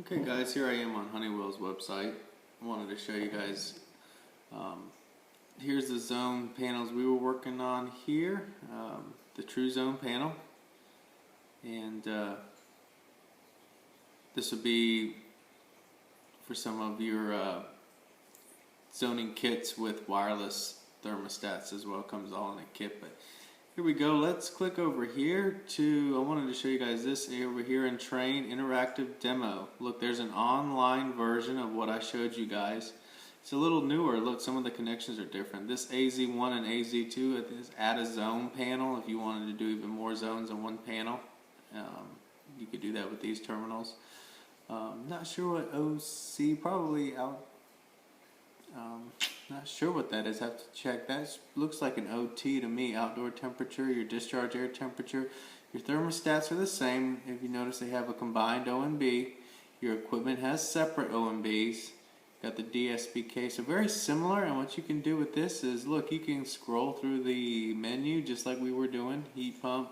Okay guys, here I am on Honeywell's website. I wanted to show you guys, here's the zone panels we were working on here, the true zone panel, and this would be for some of your zoning kits with wireless thermostats as well. It comes all in a kit, but here we go. Let's click over here to, I wanted to show you guys this over here in Train Interactive Demo. Look, there's an online version of what I showed you guys. It's a little newer. Look, some of the connections are different. This AZ1 and AZ2 is add a zone panel. If you wanted to do even more zones on one panel, you could do that with these terminals. Not sure what OC, probably out. Not sure what that is, have to check. That looks like an OT to me, outdoor temperature, your discharge air temperature. Your thermostats are the same. If you notice, they have a combined OMB. Your equipment has separate OMBs. Got the DSBK, so very similar. And what you can do with this is, look, you can scroll through the menu just like we were doing. Heat pump.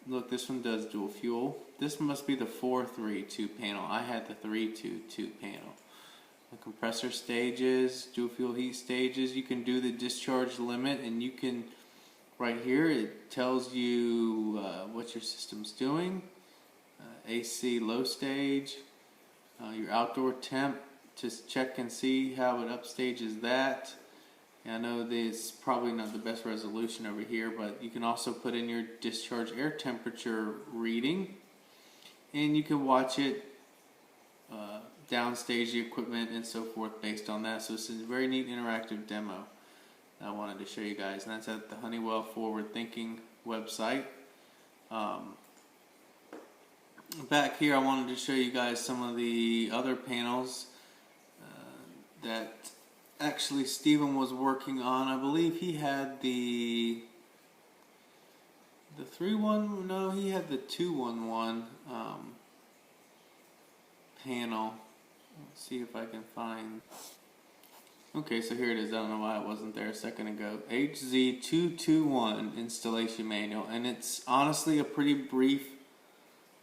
Look, this one does dual fuel. This must be the 432 panel. I had the 322 panel. The compressor stages, dual fuel heat stages. You can do the discharge limit, and you can, right here, it tells you what your system's doing. AC low stage, your outdoor temp, just check and see how it upstages that. And I know this probably not the best resolution over here, but you can also put in your discharge air temperature reading, and you can watch it downstage the equipment and so forth based on that. So this is a very neat interactive demo that I wanted to show you guys, and that's at the Honeywell Forward Thinking website. Back here I wanted to show you guys some of the other panels that actually Steven was working on. I believe he had the 3-1, no, he had the 2-1-1 panel. Let's see if I can find. Okay, so here it is. I don't know why it wasn't there a second ago. HZ221 installation manual, and it's honestly a pretty brief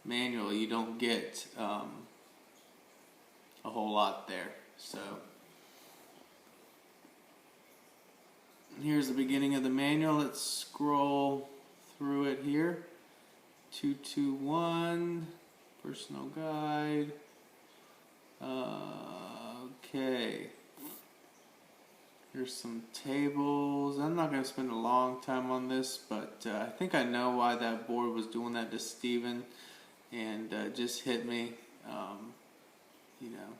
manual. You don't get a whole lot there. So here's the beginning of the manual. Let's scroll through it here. 221 personal guide. Okay, here's some tables. I'm not going to spend a long time on this, but I think I know why that board was doing that to Steven, and just hit me, you know,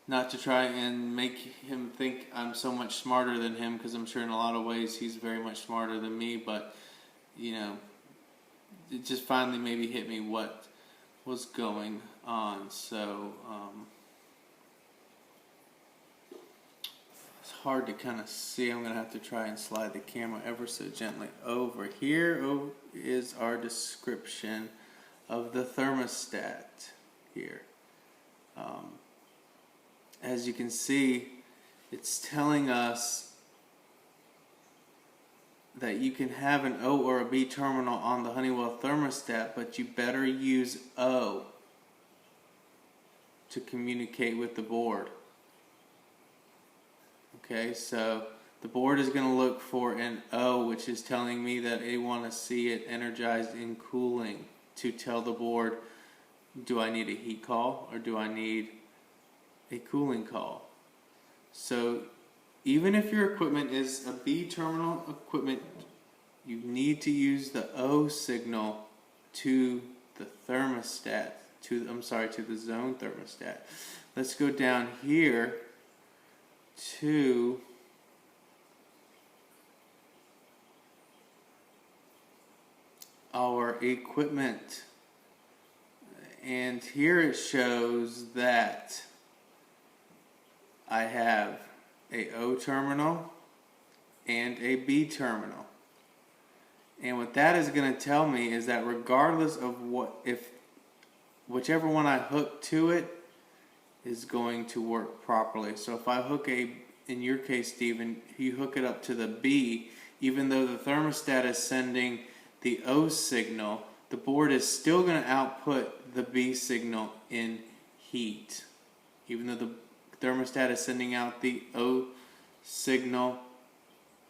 not to try and make him think I'm so much smarter than him, because I'm sure in a lot of ways he's very much smarter than me, but, you know, it just finally maybe hit me what was going on. So it's hard to kind of see. I'm gonna have to try and slide the camera ever so gently over. Here is our description of the thermostat here. As you can see, it's telling us that you can have an O or a B terminal on the Honeywell thermostat, but you better use O to communicate with the board. Okay, so the board is going to look for an O, which is telling me that they want to see it energized in cooling, to tell the board, do I need a heat call or do I need a cooling call? So even if your equipment is a B terminal equipment, you need to use the O signal to the thermostat, to the zone thermostat. Let's go down here to our equipment, and here it shows that I have a O terminal and a B terminal. And what that is going to tell me is that regardless of whichever one I hook to it is going to work properly. So if I hook in your case, Stephen, you hook it up to the B, even though the thermostat is sending the O signal, the board is still going to output the B signal in heat. Even though the thermostat is sending out the O signal,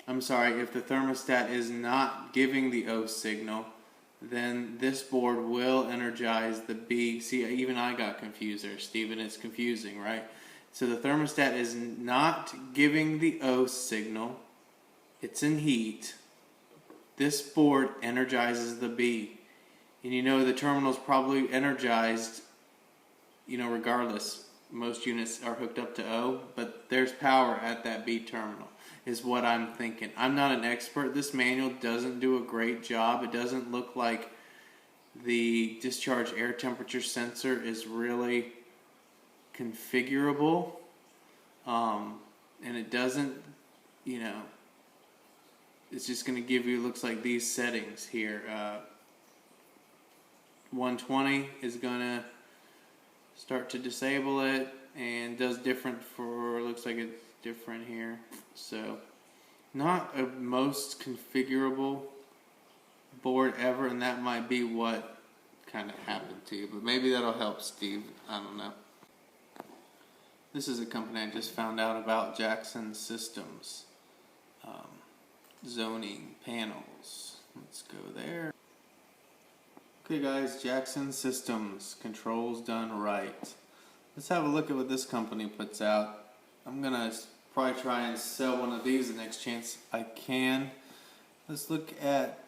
if the thermostat is not giving the O signal, then this board will energize the B. See, even I got confused there, Stephen. It's confusing, right? So the thermostat is not giving the O signal. It's in heat. This board energizes the B. And you know the terminal's probably energized, regardless. Most units are hooked up to O, but there's power at that B terminal, is what I'm thinking. I'm not an expert. This manual doesn't do a great job. It doesn't look like the discharge air temperature sensor is really configurable. And it doesn't, it's just going to give you, looks like these settings here. 120 is going to start to disable it, and does different for, looks like it's different here. So not a most configurable board ever, and that might be what kind of happened to you, but maybe that'll help, Steve. I don't know. This is a company I just found out about, Jackson Systems. Zoning panels. Let's go there. Okay guys, Jackson Systems, controls done right. Let's have a look at what this company puts out. I'm gonna probably try and sell one of these the next chance I can. Let's look at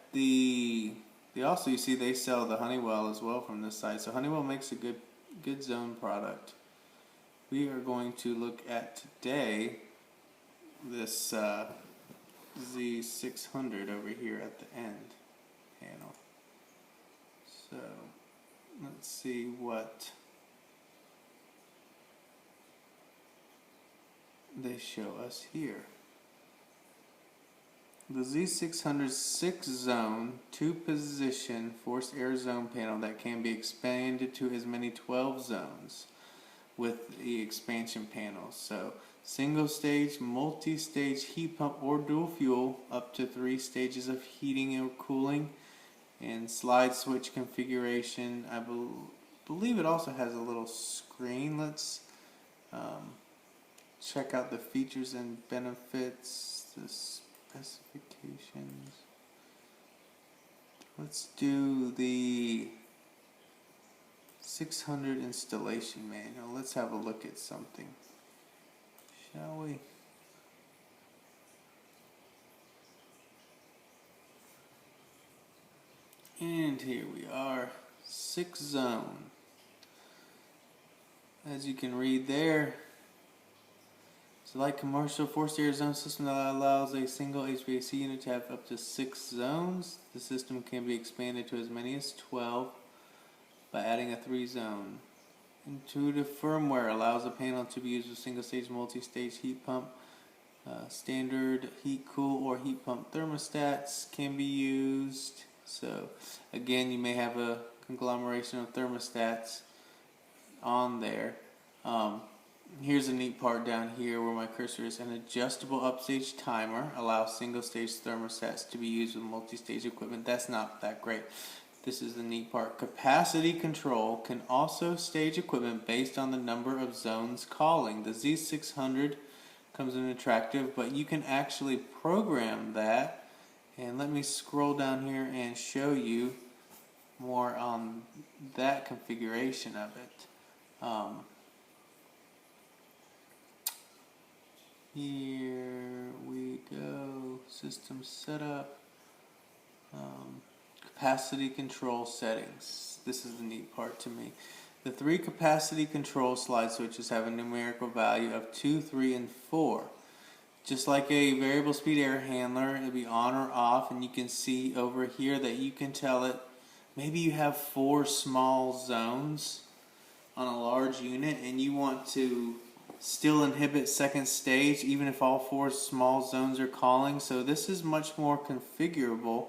also, you see they sell the Honeywell as well from this side. So Honeywell makes a good zone product. We are going to look at today this Z600 over here at the end panel. So let's see what they show us here. The Z600 6-zone, 2-position forced air zone panel that can be expanded to as many 12 zones with the expansion panels. So single stage, multi-stage heat pump or dual fuel, up to 3 stages of heating or cooling, and slide switch configuration. I believe it also has a little screen. Let's check out the features and benefits, the specifications. Let's do the 600 installation manual. Let's have a look at something, shall we? And here we are, 6-zone. As you can read there, it's a light commercial forced air zone system that allows a single HVAC unit to have up to 6 zones. The system can be expanded to as many as 12 by adding a 3-zone. Intuitive firmware allows the panel to be used with single-stage, multi-stage heat pump. Standard heat cool or heat pump thermostats can be used. So again, you may have a conglomeration of thermostats on there. Here's a neat part down here where my cursor is. An adjustable upstage timer allows single-stage thermostats to be used with multi-stage equipment. That's not that great. This is the neat part. Capacity control can also stage equipment based on the number of zones calling. The Z600 comes in attractive, but you can actually program that. And let me scroll down here and show you more on that configuration of it. Here we go, system setup, capacity control settings. This is the neat part to me. The 3 capacity control slide switches have a numerical value of 2, 3, and 4. Just like a variable speed air handler, it'll be on or off, and you can see over here that you can tell it, maybe you have 4 small zones on a large unit and you want to still inhibit second stage even if all 4 small zones are calling. So this is much more configurable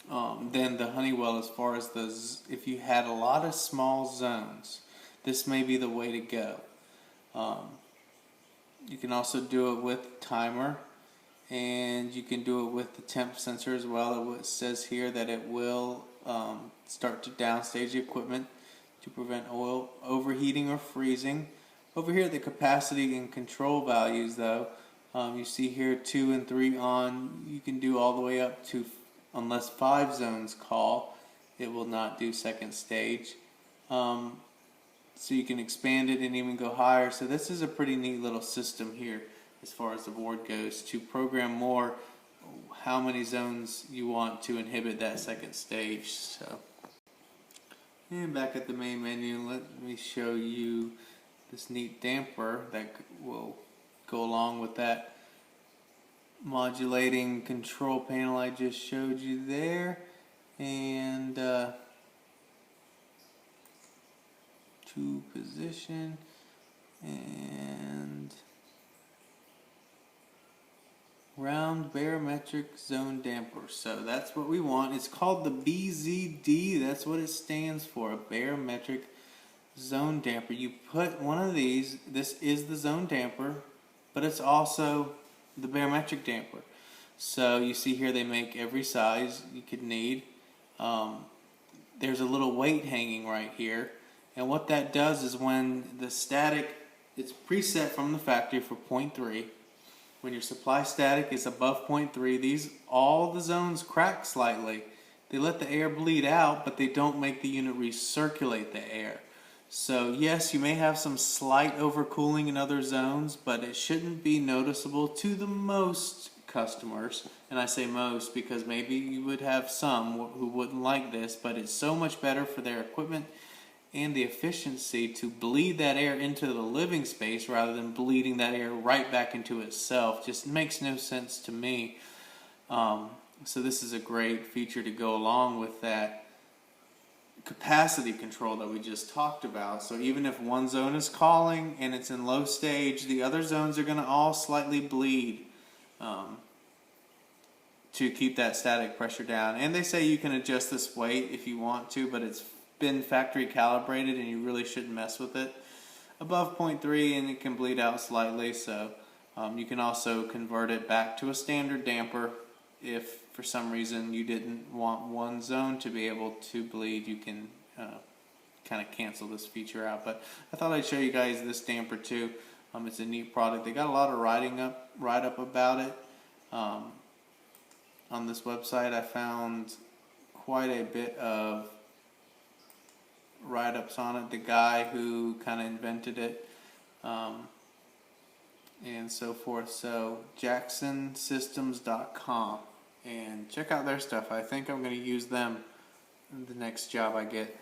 than the Honeywell as far as if you had a lot of small zones, this may be the way to go. You can also do it with timer, and you can do it with the temp sensor as well. It says here that it will start to downstage the equipment to prevent oil overheating or freezing. Over here, the capacity and control values, though, you see here 2 and 3 on. You can do all the way up to, unless 5 zones call, it will not do second stage. So you can expand it and even go higher. So this is a pretty neat little system here as far as the board goes to program more how many zones you want to inhibit that second stage. So, and back at the main menu, let me show you this neat damper that will go along with that modulating control panel I just showed you there. And to position and round barometric zone damper. So that's what we want. It's called the BZD. That's what it stands for, a barometric zone damper. You put one of these, this is the zone damper, but it's also the barometric damper. So you see here they make every size you could need. There's a little weight hanging right here. And what that does is when the static, it's preset from the factory for 0.3. When your supply static is above 0.3, all the zones crack slightly. They let the air bleed out, but they don't make the unit recirculate the air. So yes, you may have some slight overcooling in other zones, but it shouldn't be noticeable to the most customers. And I say most because maybe you would have some who wouldn't like this, but it's so much better for their equipment and the efficiency to bleed that air into the living space rather than bleeding that air right back into itself. Just makes no sense to me. So this is a great feature to go along with that capacity control that we just talked about. So even if one zone is calling and it's in low stage, the other zones are going to all slightly bleed to keep that static pressure down. And they say you can adjust this weight if you want to, but it's been factory calibrated and you really shouldn't mess with it. Above 0.3 and it can bleed out slightly, so you can also convert it back to a standard damper. If for some reason you didn't want one zone to be able to bleed, you can kind of cancel this feature out. But I thought I'd show you guys this damper too. It's a neat product. They got a lot of write-up about it. On this website I found quite a bit of write-ups on it, the guy who kind of invented it, and so forth. So jacksonsystems.com, and check out their stuff. I think I'm going to use them in the next job I get.